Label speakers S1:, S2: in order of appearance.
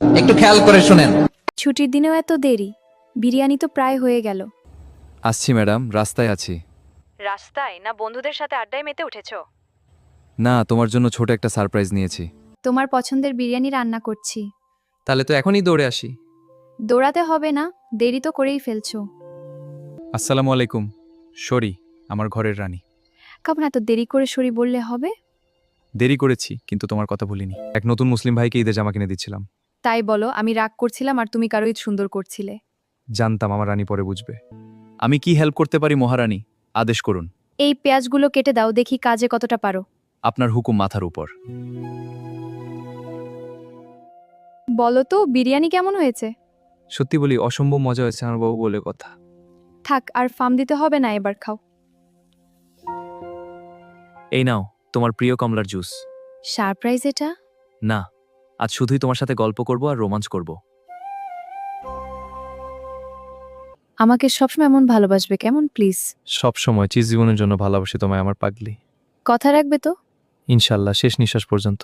S1: একটু খেয়াল করে শুনেন।
S2: ছুটির দিনেও এত দেরি? বিরিয়ানি তো প্রায় হয়ে গেল।
S3: আসছি ম্যাডাম, রাস্তায় আছি।
S2: রাস্তায় না বন্ধুদের সাথে আড্ডায় মেতে উঠেছো?
S3: না, তোমার জন্য ছোট একটা সারপ্রাইজ নিয়েছি।
S2: তোমার পছন্দের বিরিয়ানি রান্না করছি।
S4: তাহলে তো এখনই দৌড়ে আসি।
S2: দৌড়াতে হবে না, দেরি তো করেই ফেলছো।
S3: আসসালামু আলাইকুম। সরি, আমার ঘরের রানী।
S2: কেমন এত দেরি করে সরি বললে হবে?
S3: দেরি করেছি, কিন্তু তোমার কথা ভুলিনি। এক নতুন মুসলিম ভাইকে ঈদে জামা কিনে দিচ্ছিলাম।
S2: তাই বলো, আমি রাগ করছিলাম আর তুমি কারোই সুন্দর করছিলে।
S3: জানতাম আমার রানী পরে বুঝবে। আমি কি হেল্প করতে পারি মহারানী? আদেশ করুন।
S2: এই পেঁয়াজগুলো কেটে দাও, দেখি কাজে কতটা পারো।
S3: আপনার হুকুম মাথার উপর।
S2: বলো তো, বিরিয়ানি কেমন হয়েছে?
S4: সত্যি বলি, অসম্ভব মজা হয়েছে আমার বাবু বলে কথা।
S2: থাক, আর ফার্ম দিতে হবে না, এবার খাও।
S4: এই নাও তোমার প্রিয় কমলার জুস।
S2: সারপ্রাইজ এটা?
S4: না, আজ শুধুই তোমার সাথে গল্প করব আর রোমাঞ্চ করব।
S2: আমাকে সবসময় এমন ভালোবাসবে কেমন, প্লিজ?
S4: সব সময় চিজ জীবনের জন্য ভালোবাসি তোমায় আমার পাগলি।
S2: কথা রাখবে তো?
S4: ইনশাল্লাহ, শেষ নিঃশ্বাস পর্যন্ত।